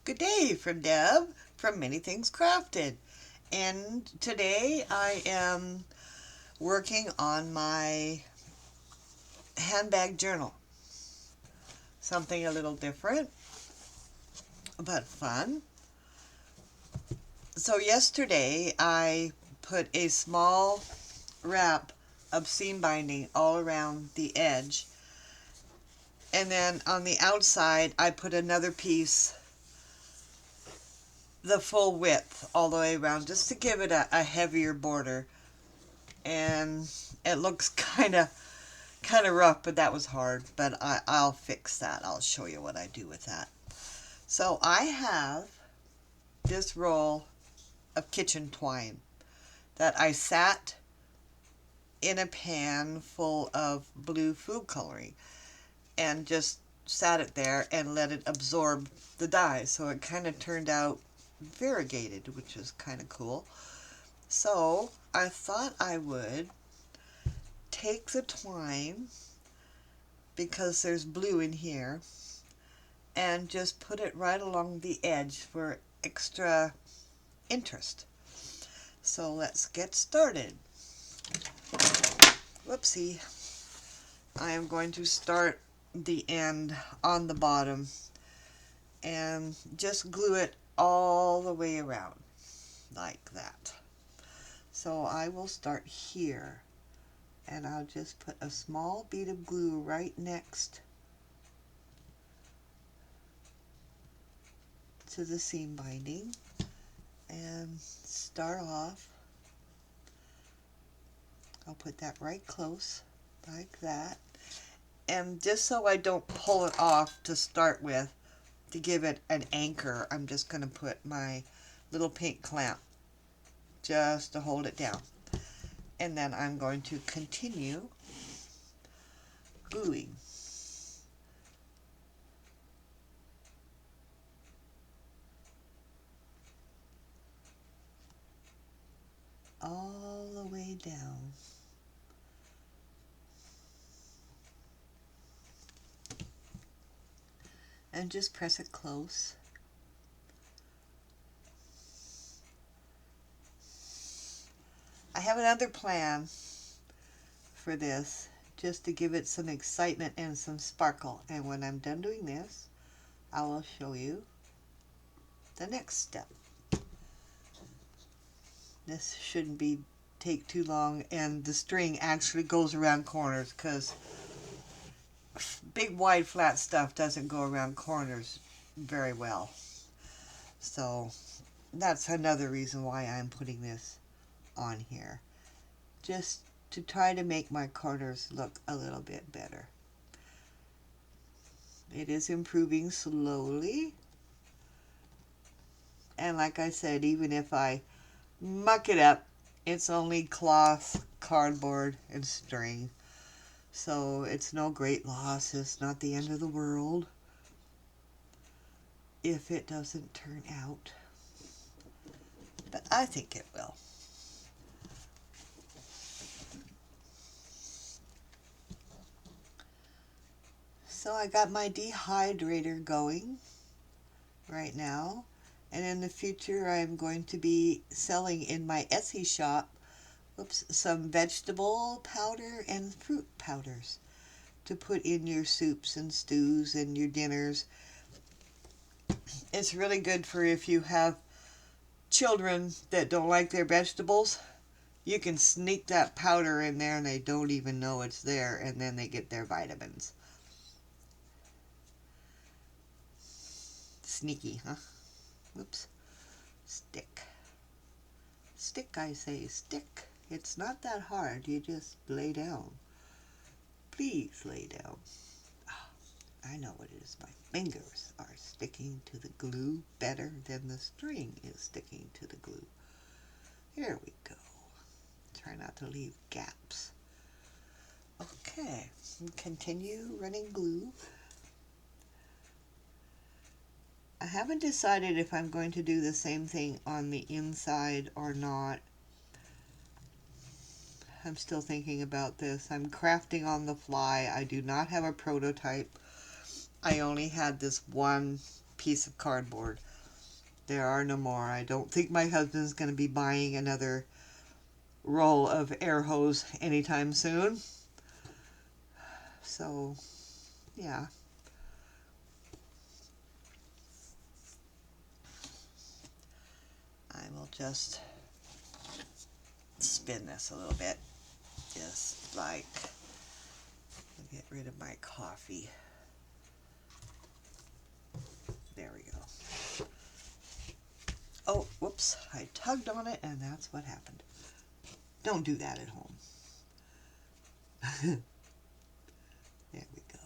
Good day from Deb from Many Things Crafted. And today I am working on my handbag journal. Something a little different, but fun. So yesterday I put a small wrap of seam binding all around the edge. And then on the outside I put another piece the full width all the way around just to give it a heavier border. And it looks kind of rough, but that was hard, but I'll fix that. I'll show you what I do with that. So I have this roll of kitchen twine that I sat in a pan full of blue food coloring and just sat it there and let it absorb the dye, so it kind of turned out variegated, which is kind of cool. So I thought I would take the twine, because there's blue in here, and just put it right along the edge for extra interest. So let's get started. Whoopsie. I am going to start the end on the bottom and just glue it all the way around like that. So I will start here, and I'll just put a small bead of glue right next to the seam binding and start off. I'll put that right close like that, and just so I don't pull it off to start with, to give it an anchor, I'm just going to put my little pink clamp just to hold it down, and then I'm going to continue gluing. All the way down. And just press it close. I have another plan for this, just to give it some excitement and some sparkle. And when I'm done doing this, I will show you the next step. This shouldn't take too long, and the string actually goes around corners, because big wide flat stuff doesn't go around corners very well. So that's another reason why I'm putting this on here, just to try to make my corners look a little bit better. It is improving slowly, and like I said, even if I muck it up, it's only cloth, cardboard, and string, so it's no great loss. It's not the end of the world if it doesn't turn out, but I think it will. So I got my dehydrator going right now, and in the future I'm going to be selling in my Etsy shop some vegetable powder and fruit powders to put in your soups and stews and your dinners. It's really good for if you have children that don't like their vegetables. You can sneak that powder in there and they don't even know it's there, and then they get their vitamins. Sneaky, huh? Whoops. Stick. Stick, I say, stick. It's not that hard. You just lay down. Please lay down. Oh, I know what it is. My fingers are sticking to the glue better than the string is sticking to the glue. Here we go. Try not to leave gaps. Okay, continue running glue. I haven't decided if I'm going to do the same thing on the inside or not. I'm still thinking about this. I'm crafting on the fly. I do not have a prototype. I only had this one piece of cardboard. There are no more. I don't think my husband's going to be buying another roll of air hose anytime soon. So, yeah. I will just spin this a little bit. Just like, get rid of my coffee. There we go. Oh, whoops. I tugged on it and that's what happened. Don't do that at home. There we go.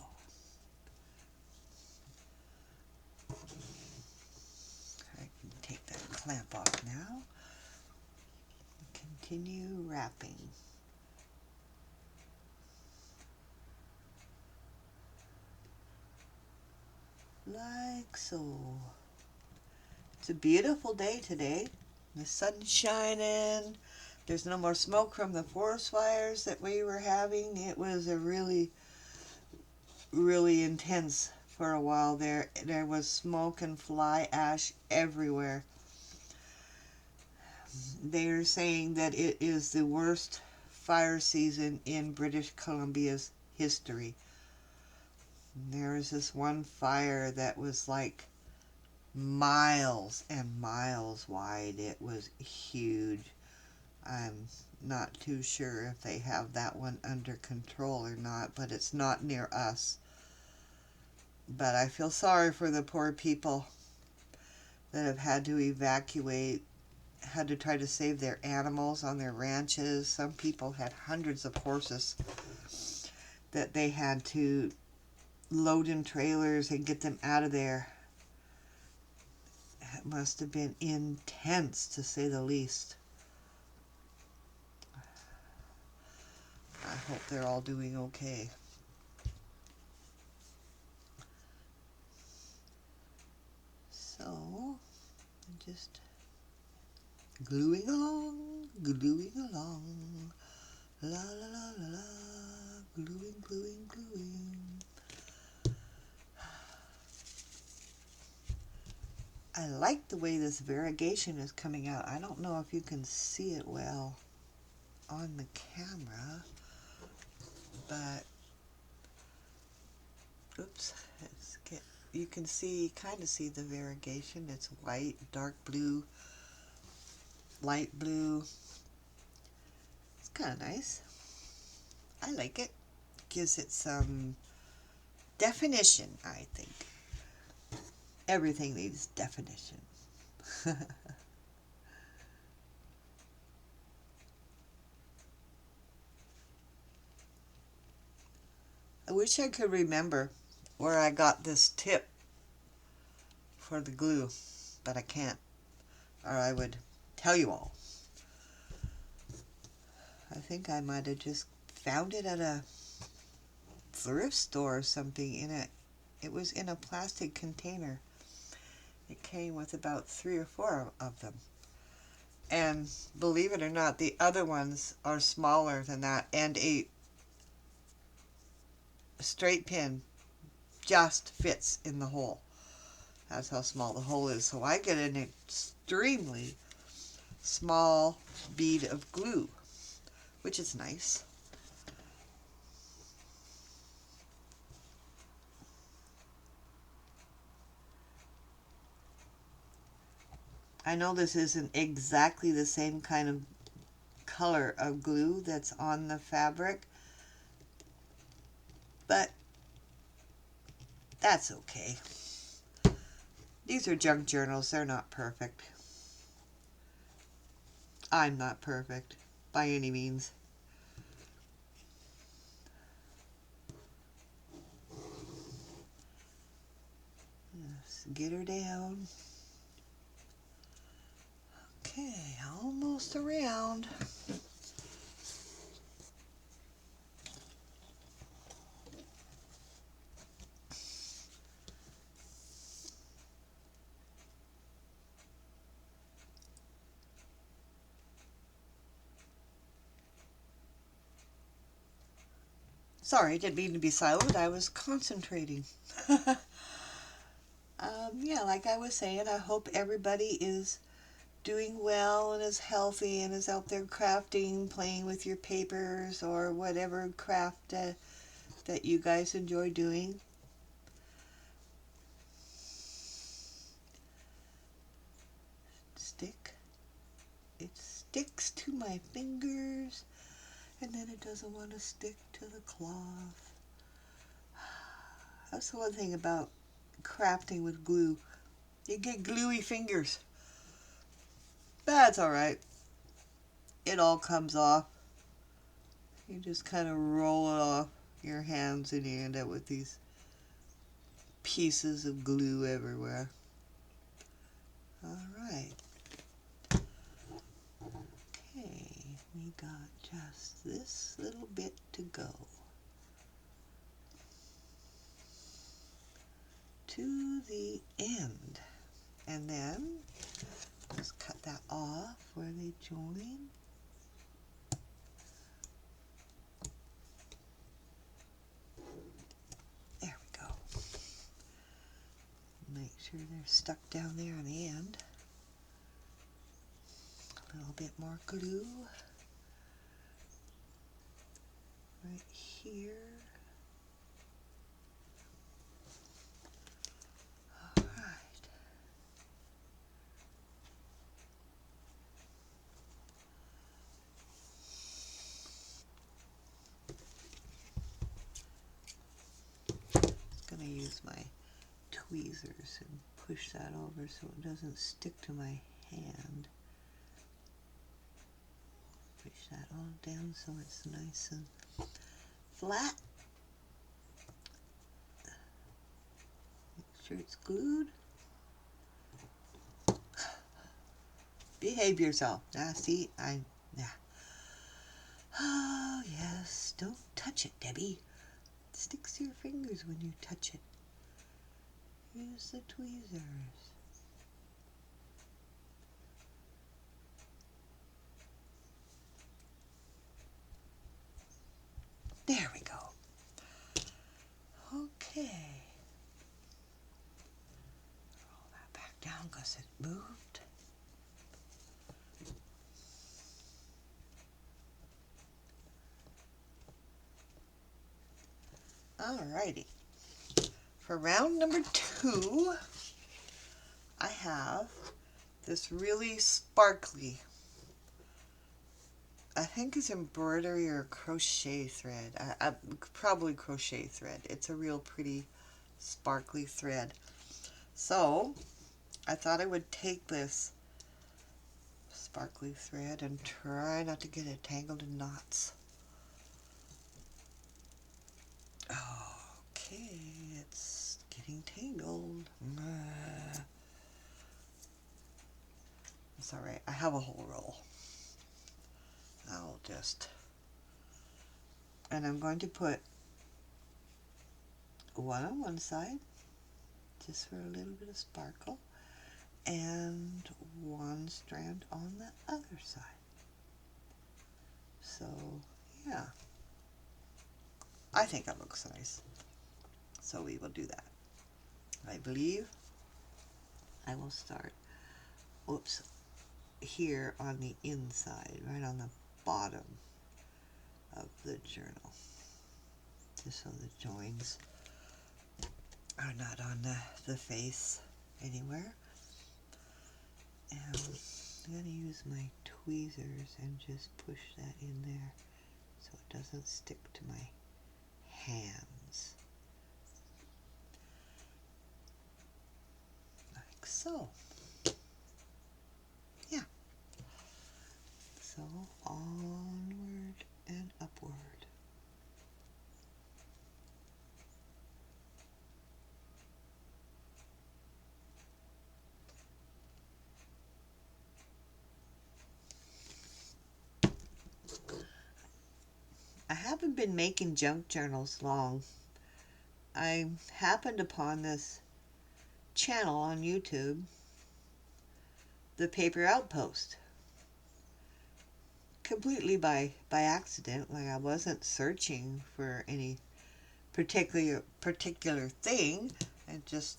I can take that clamp off now. Continue wrapping. Like so. It's a beautiful day today. The sun's shining. There's no more smoke from the forest fires that we were having. It was a really intense for a while there. There was smoke and fly ash everywhere. They're saying that it is the worst fire season in British Columbia's history. There was this one fire that was like miles and miles wide. It was huge. I'm not too sure if they have that one under control or not, but it's not near us. But I feel sorry for the poor people that have had to evacuate, had to try to save their animals on their ranches. Some people had hundreds of horses that they had to load in trailers and get them out of there. It must have been intense, to say the least. I hope they're all doing okay. So, I'm just gluing along, la la la la la, gluing. I like the way this variegation is coming out. I don't know if you can see it well on the camera, but oops, you can kind of see the variegation. It's white, dark blue, light blue. It's kind of nice. I like it. Gives it some definition, I think. Everything needs definition. I wish I could remember where I got this tip for the glue, but I can't, or I would tell you all. I think I might have just found it at a thrift store or something. It was in a plastic container. It came with about 3 or 4 of them. And believe it or not, the other ones are smaller than that, and a straight pin just fits in the hole. That's how small the hole is. So I get an extremely small bead of glue, which is nice. I know this isn't exactly the same kind of color of glue that's on the fabric, but that's okay. These are junk journals. They're not perfect. I'm not perfect by any means. Let's get her down. Okay, almost around. Sorry, didn't mean to be silent. I was concentrating. Yeah, like I was saying, I hope everybody is doing well and is healthy and is out there crafting, playing with your papers or whatever craft that you guys enjoy doing. Stick. It sticks to my fingers and then it doesn't want to stick to the cloth. That's the one thing about crafting with glue. You get gluey fingers. That's alright. It all comes off. You just kind of roll it off your hands and you end up with these pieces of glue everywhere. Alright. Okay, we got just this little bit to go to the end. And then just cut that off where they join. There we go. Make sure they're stuck down there on the end. A little bit more glue right here. All right. I'm going to use my tweezers and push that over so it doesn't stick to my hand. Push that all down so it's nice and flat. Make sure it's glued. Behave yourself. Now see, yeah. Oh yes, don't touch it, Debbie. It sticks to your fingers when you touch it. Use the tweezers. There we go. Okay. Roll that back down because it moved. Alrighty. For round number 2, I have this really sparkly, I think it's embroidery or crochet thread. Probably crochet thread. It's a real pretty sparkly thread. So I thought I would take this sparkly thread and try not to get it tangled in knots. Okay, it's getting tangled. It's alright, I have a whole roll. I'll just, and I'm going to put one on one side, just for a little bit of sparkle, and one strand on the other side. So, yeah, I think it looks nice. So we will do that. I believe I will start, oops, here on the inside, right on the bottom of the journal, just so the joins are not on the face anywhere. And I'm going to use my tweezers and just push that in there so it doesn't stick to my hands. Like so. Yeah. So onward and upward. I haven't been making junk journals long. I happened upon this channel on YouTube, The Paper Outpost, completely by accident. Like, I wasn't searching for any particular thing. I just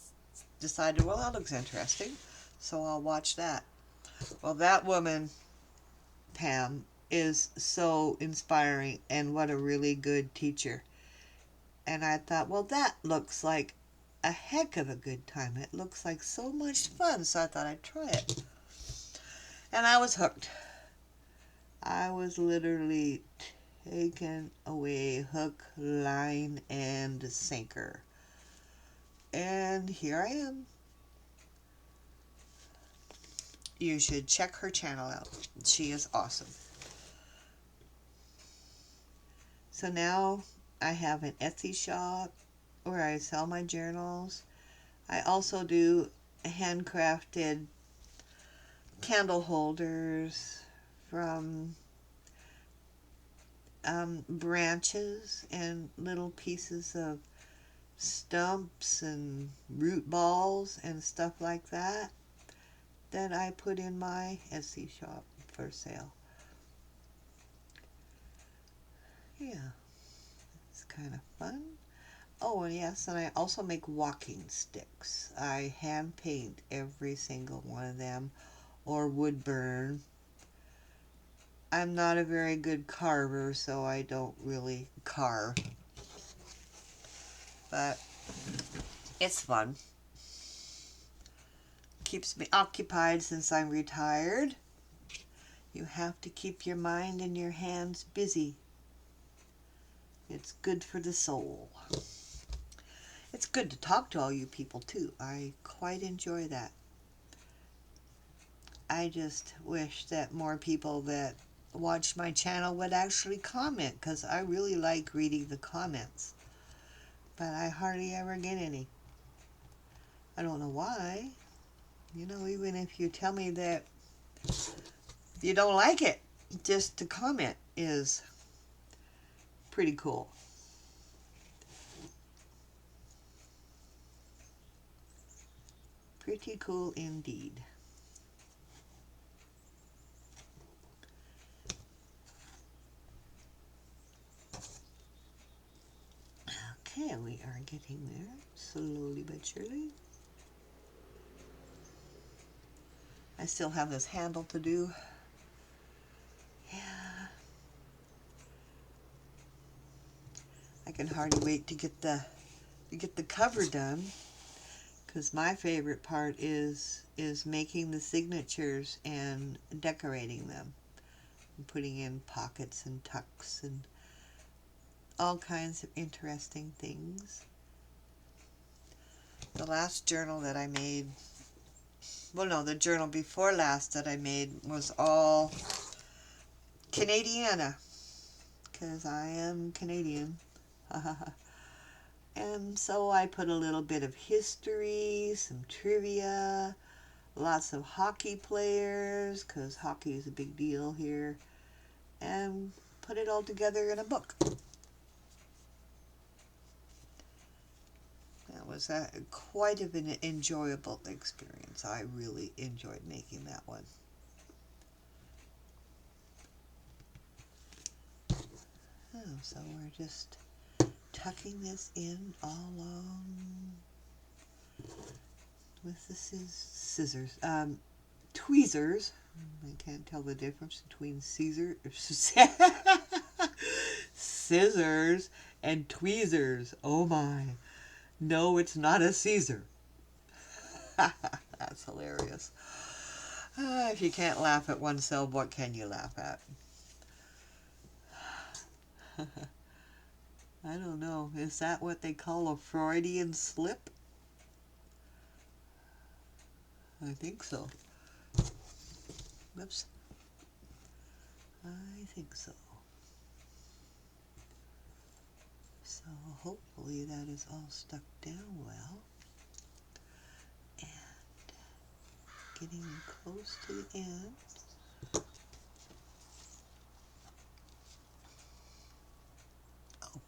decided, well, that looks interesting, so I'll watch that. Well, that woman, Pam, is so inspiring and what a really good teacher. And I thought, well, that looks like a heck of a good time. It looks like so much fun, so I thought I'd try it. And I was hooked. I was literally taken away hook, line, and sinker. And here I am. You should check her channel out. She is awesome. So now I have an Etsy shop where I sell my journals. I also do handcrafted candle holders from branches and little pieces of stumps and root balls and stuff like that that I put in my Etsy shop for sale. Yeah, it's kind of fun. Oh, and yes, and I also make walking sticks. I hand paint every single one of them, or wood burn. I'm not a very good carver, so I don't really carve. But it's fun. Keeps me occupied since I'm retired. You have to keep your mind and your hands busy. It's good for the soul. It's good to talk to all you people too. I quite enjoy that. I just wish that more people that watch my channel would actually comment, because I really like reading the comments. But I hardly ever get any. I don't know why. You know, even if you tell me that you don't like it, just to comment is pretty cool. Pretty cool indeed. Okay, we are getting there, slowly but surely. I still have this handle to do. Yeah. I can hardly wait to get the cover done, because my favorite part is making the signatures and decorating them, and putting in pockets and tucks and all kinds of interesting things. The last journal that I made, well, no, the journal before last that I made was all Canadiana, because I am Canadian. And so I put a little bit of history, some trivia, lots of hockey players, because hockey is a big deal here, and put it all together in a book. That was quite an enjoyable experience. I really enjoyed making that one. Oh, so we're just tucking this in all along with the scissors, tweezers. I can't tell the difference between scissors and tweezers. Oh my. No, it's not a Caesar. That's hilarious. If you can't laugh at oneself, what can you laugh at? I don't know. Is that what they call a Freudian slip? I think so. Whoops. I think so. So hopefully that is all stuck down well. And getting close to the end. Oh.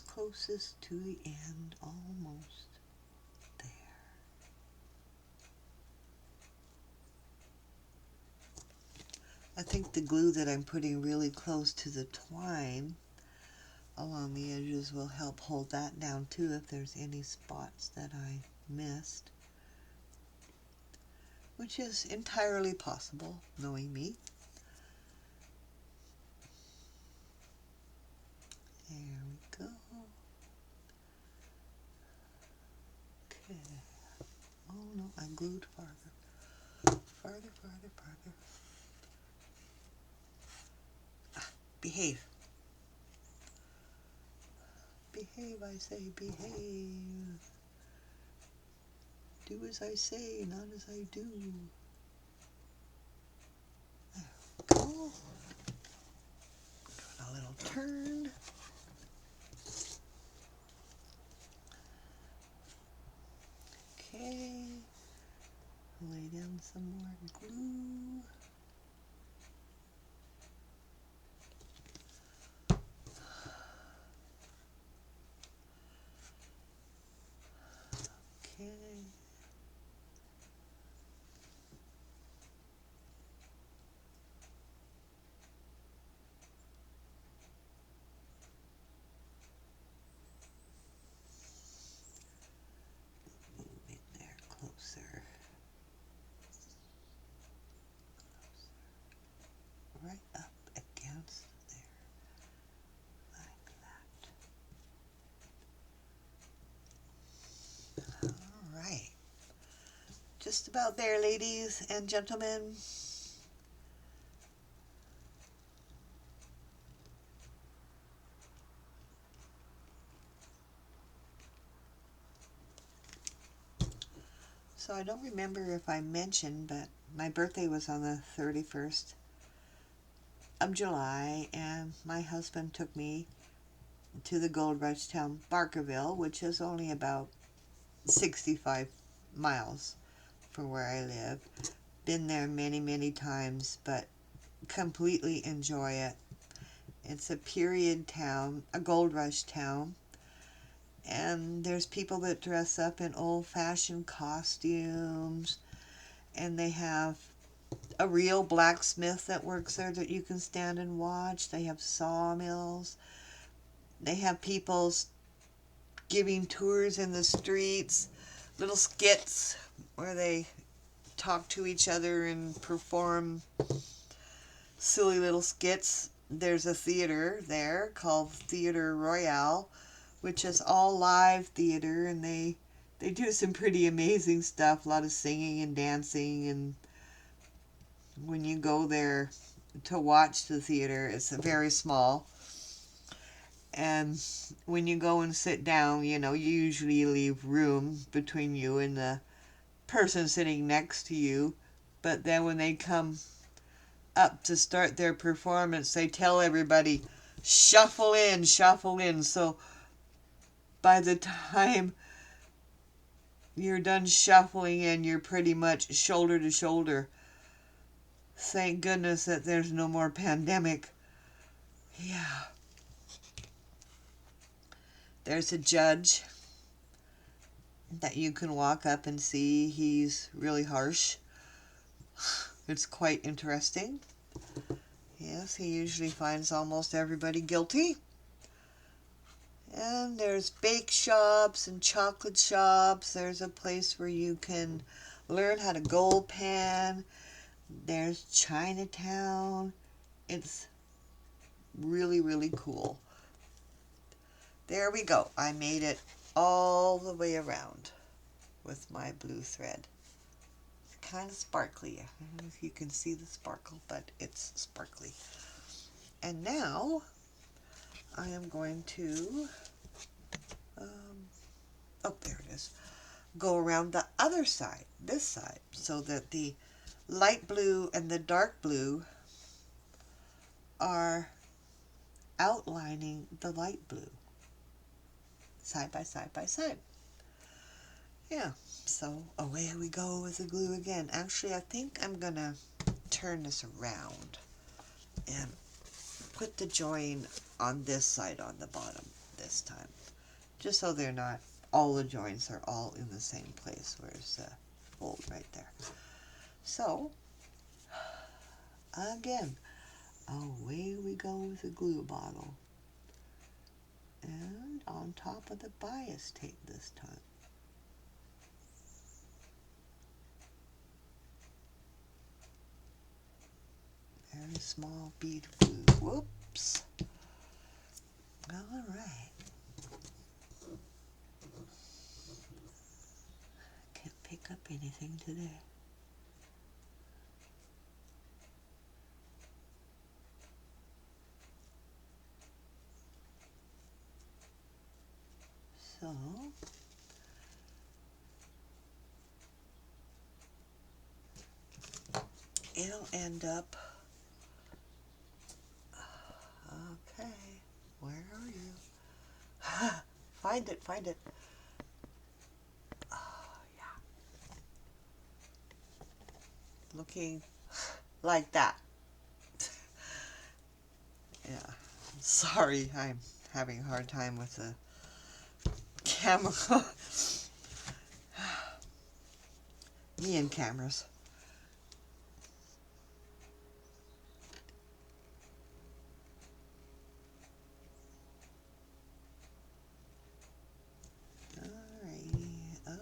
Closest to the end, almost there. I think the glue that I'm putting really close to the twine along the edges will help hold that down too if there's any spots that I missed, which is entirely possible, knowing me. There we go. Okay. Oh no, I glued farther. Farther, farther, farther. Ah, behave. Behave, I say, behave. Do as I say, not as I do. There we go. Give it a little turn. Okay. Lay down some more glue. Okay. Move in there closer. Right up against there. Like that. All right. Just about there, ladies and gentlemen. So I don't remember if I mentioned, but my birthday was on the 31st of July, and my husband took me to the gold rush town Barkerville, which is only about 65 miles from where I live. Been there many, many times, but completely enjoy it. It's a period town, a gold rush town, and there's people that dress up in old-fashioned costumes, and they have a real blacksmith that works there that you can stand and watch. They have sawmills. They have people giving tours in the streets, little skits where they talk to each other and perform silly little skits. There's a theater there called Theater Royale, which is all live theater, and they do some pretty amazing stuff, a lot of singing and dancing. And when you go there to watch the theater, it's very small, and when you go and sit down, you usually leave room between you and the person sitting next to you. But then when they come up to start their performance, they tell everybody, shuffle in, shuffle in. So by the time you're done shuffling in, you're pretty much shoulder to shoulder. Thank goodness that there's no more pandemic. Yeah. There's a judge that you can walk up and see. He's really harsh. It's quite interesting. Yes, he usually finds almost everybody guilty. And there's bake shops and chocolate shops. There's a place where you can learn how to gold pan. There's Chinatown. It's really, really cool. There we go. I made it all the way around with my blue thread. It's kind of sparkly. I don't know if you can see the sparkle, but it's sparkly. And now I am going to, oh, there it is, go around the other side, this side, so that the light blue and the dark blue are outlining the light blue, side by side by side. Yeah, so away we go with the glue again. Actually, I think I'm going to turn this around and put the join on this side on the bottom this time, just so they're not, all the joints are all in the same place. Where's the fold right there? So, again, away we go with the glue bottle. on top of the bias tape this time. Very small bead glue. Whoops. All right. Can't pick up anything today. So it'll end up, okay, where are you? Find it, find it. Oh, yeah. Looking like that. Yeah, sorry, I'm having a hard time with the camera. Me and cameras. Alrighty. Oh,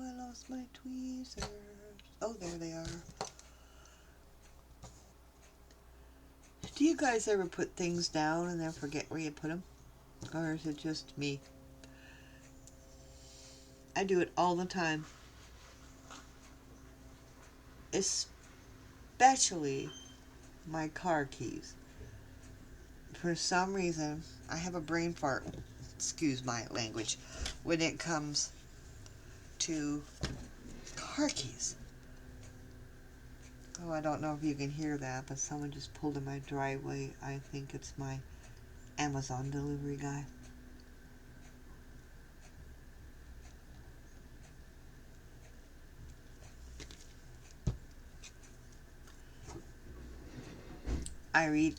I lost my tweezers. Oh, there they are. Do you guys ever put things down and then forget where you put them? Or is it just me? I do it all the time. Especially my car keys. For some reason, I have a brain fart, excuse my language, when it comes to car keys. Oh, I don't know if you can hear that, but someone just pulled in my driveway. I think it's my Amazon delivery guy.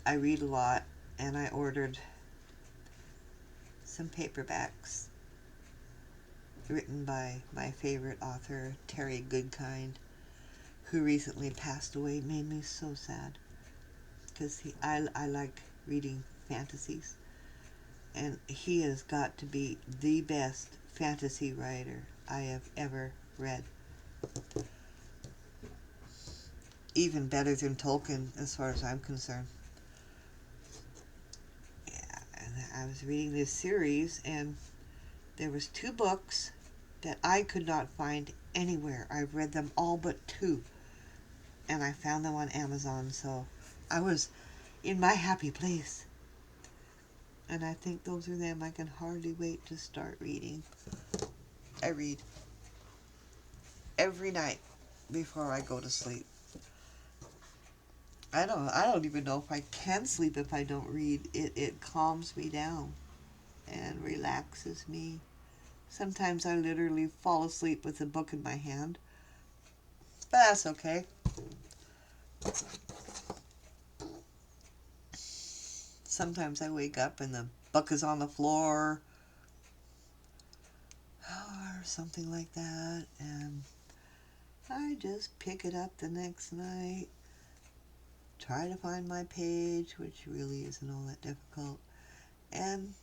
I read a lot, and I ordered some paperbacks written by my favorite author, Terry Goodkind, who recently passed away. It made me so sad, because I like reading fantasies, and he has got to be the best fantasy writer I have ever read. Even better than Tolkien, as far as I'm concerned. Yeah, and I was reading this series, and there was 2 books that I could not find anywhere. I've read them all but 2, and I found them on Amazon, so I was in my happy place. And I think those are them. I can hardly wait to start reading. I read every night before I go to sleep. I don't even know if I can sleep if I don't read. It calms me down and relaxes me. Sometimes I literally fall asleep with a book in my hand, but that's okay. Sometimes I wake up and the book is on the floor or something like that, and I just pick it up the next night, try to find my page, which really isn't all that difficult, and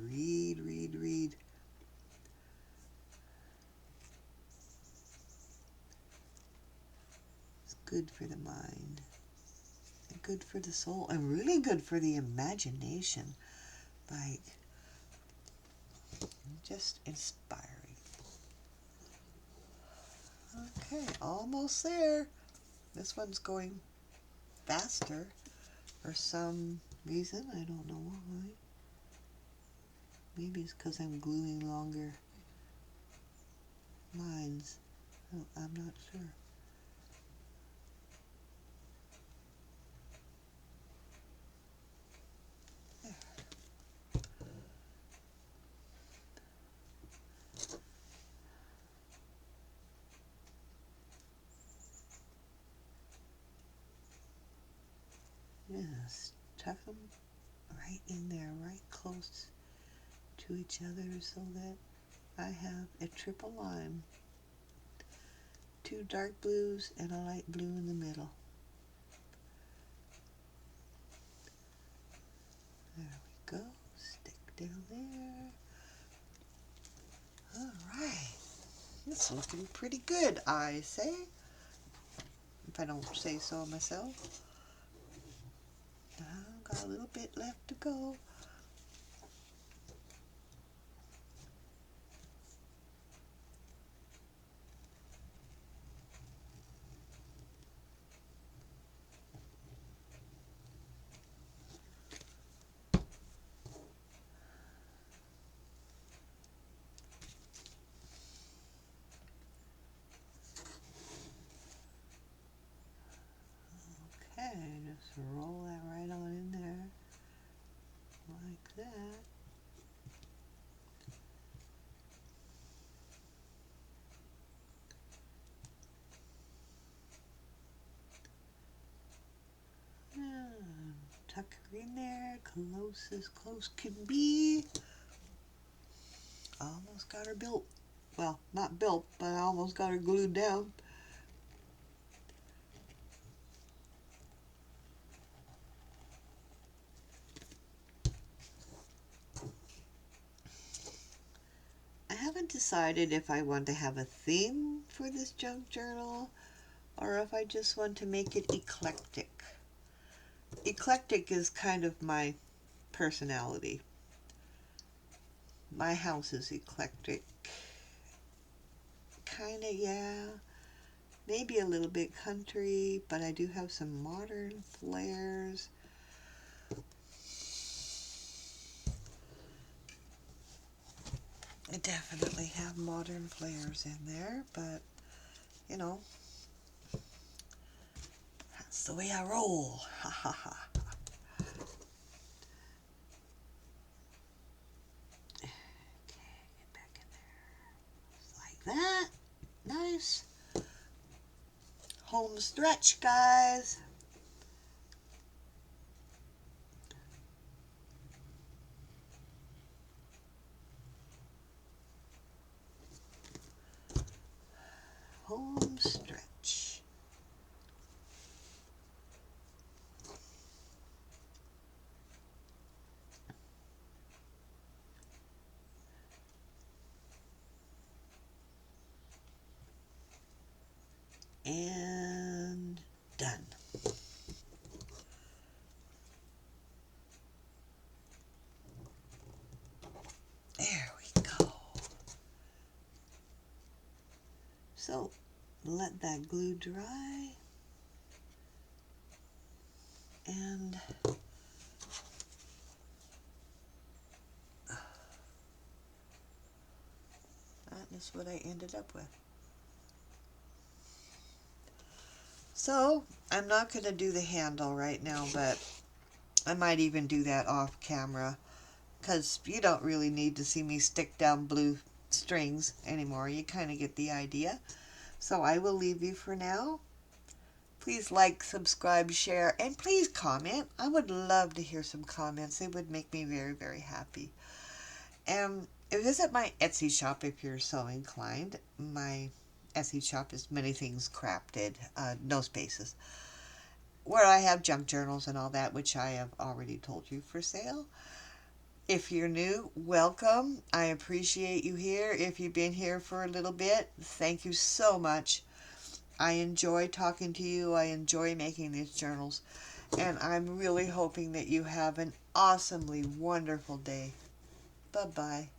read, read, read. It's good for the mind, and good for the soul, and really good for the imagination. Like, just inspiring. Okay, almost there. This one's going faster for some reason. I don't know why. Maybe it's because I'm gluing longer lines. I'm not sure. There. Just tuck them right in there, right close to each other, so that I have a triple line. 2 dark blues and a light blue in the middle. There we go. Stick down there. It's looking pretty good, I say, if I don't say so myself. Got a little bit left to go. Okay, just roll that right on in there, like that. And tuck her in there, close as close can be. Almost got her built. Well, not built, but I almost got her glued down. I haven't decided if I want to have a theme for this junk journal or if I just want to make it eclectic. Eclectic is kind of my personality. My house is eclectic. Kinda, yeah. Maybe a little bit country, but I do have some modern flares. I definitely have modern flares in there, but you know, that's the way I roll. Ha ha ha. Okay, get back in there. Like that. Nice. Home stretch, guys. Home stretch. And done. There we go. So let that glue dry, and that is what I ended up with. So I'm not going to do the handle right now, but I might even do that off camera, because you don't really need to see me stick down blue strings anymore. You kind of get the idea. So I will leave you for now. Please like, subscribe, share, and please comment. I would love to hear some comments. It would make me very, very happy. And visit my Etsy shop if you're so inclined. My Etsy shop is Many Things Crafted, no spaces, where I have junk journals and all that, which I have already told you for sale. If you're new, welcome. I appreciate you here. If you've been here for a little bit, thank you so much. I enjoy talking to you. I enjoy making these journals. And I'm really hoping that you have an awesomely wonderful day. Bye-bye.